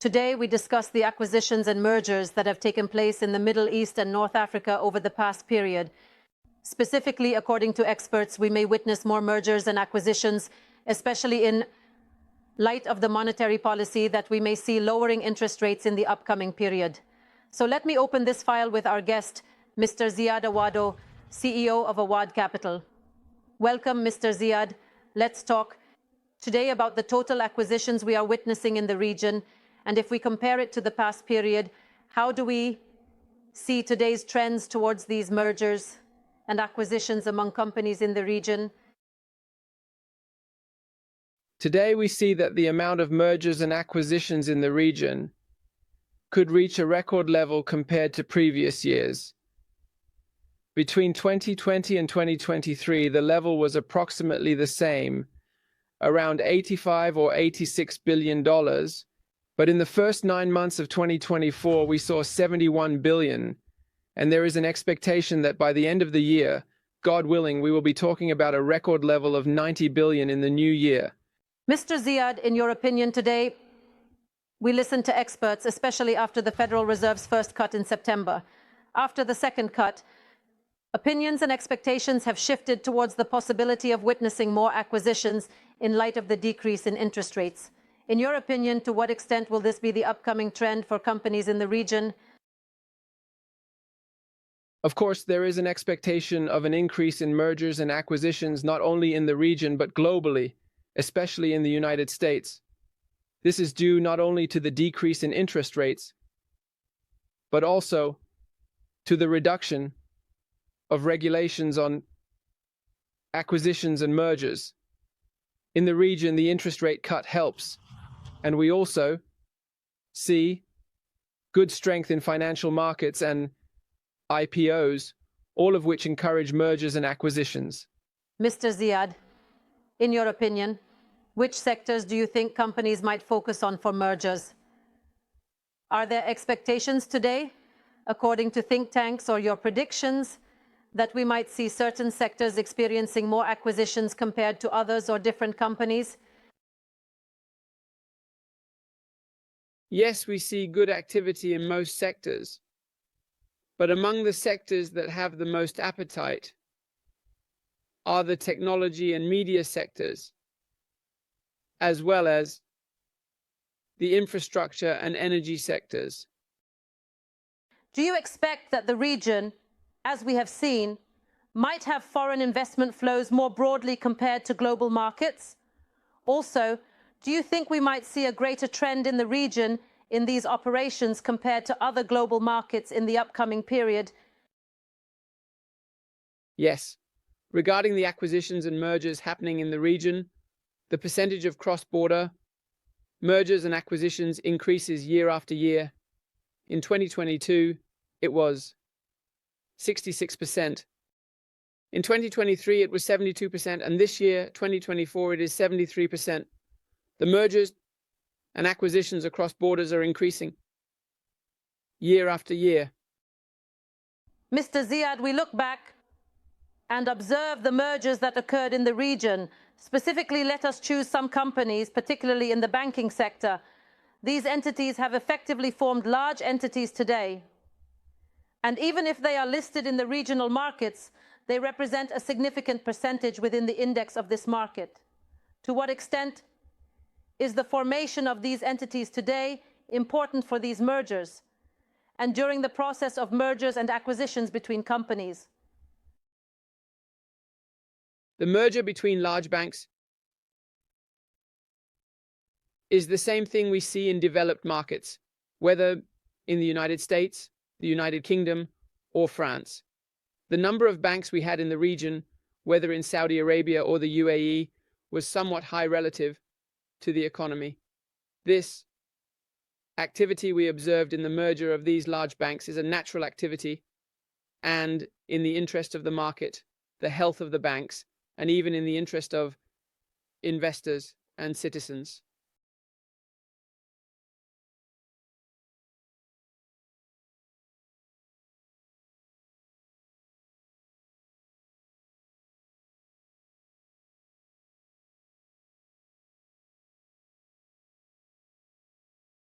Today, we discuss the acquisitions and mergers that have taken place in the Middle East and North Africa over the past period. Specifically, according to experts, we may witness more mergers and acquisitions, especially in light of the monetary policy that we may see lowering interest rates in the upcoming period. So let me open this file with our guest, Mr. Ziad Awad, CEO of Awad Capital. Welcome, Mr. Ziad. Let's talk today about the total acquisitions we are witnessing in the region, and if we compare it to the past period, how do we see today's trends towards these mergers and acquisitions among companies in the region? Today we see that the amount of mergers and acquisitions in the region could reach a record level compared to previous years. Between 2020 and 2023, the level was approximately the same, around $85 or $86 billion, but in the first 9 months of 2024, we saw $71 billion, and there is an expectation that by the end of the year, God willing, we will be talking about a record level of $90 billion in the new year. Mr. Ziad, in your opinion today, we listened to experts, especially after the Federal Reserve's first cut in September. After the second cut, opinions and expectations have shifted towards the possibility of witnessing more acquisitions in light of the decrease in interest rates. In your opinion, to what extent will this be the upcoming trend for companies in the region? Of course, there is an expectation of an increase in mergers and acquisitions not only in the region but globally, especially in the United States. This is due not only to the decrease in interest rates, but also to the reduction of regulations on acquisitions and mergers. In the region, the interest rate cut helps, and we also see good strength in financial markets and IPOs, all of which encourage mergers and acquisitions. Mr. Ziad, in your opinion, which sectors do you think companies might focus on for mergers? Are there expectations today, according to think tanks or your predictions, that we might see certain sectors experiencing more acquisitions compared to others or different companies? Yes, we see good activity in most sectors, but among the sectors that have the most appetite are the technology and media sectors, as well as the infrastructure and energy sectors. Do you expect that the region, as we have seen, might have foreign investment flows more broadly compared to global markets? Also, do you think we might see a greater trend in the region in these operations compared to other global markets in the upcoming period? Yes. Regarding the acquisitions and mergers happening in the region, the percentage of cross-border mergers and acquisitions increases year after year. In 2022, it was 66%. In 2023, it was 72%, and this year, 2024, it is 73%. The mergers and acquisitions across borders are increasing year after year. Mr. Ziad, we look back and observe the mergers that occurred in the region. Specifically, let us choose some companies, particularly in the banking sector. These entities have effectively formed large entities today. And even if they are listed in the regional markets, they represent a significant percentage within the index of this market. To what extent is the formation of these entities today important for these mergers and during the process of mergers and acquisitions between companies? The merger between large banks is the same thing we see in developed markets, whether in the United States, the United Kingdom, or France. The number of banks we had in the region, whether in Saudi Arabia or the UAE, was somewhat high relative to the economy. This activity we observed in the merger of these large banks is a natural activity and in the interest of the market, the health of the banks, and even in the interest of investors and citizens.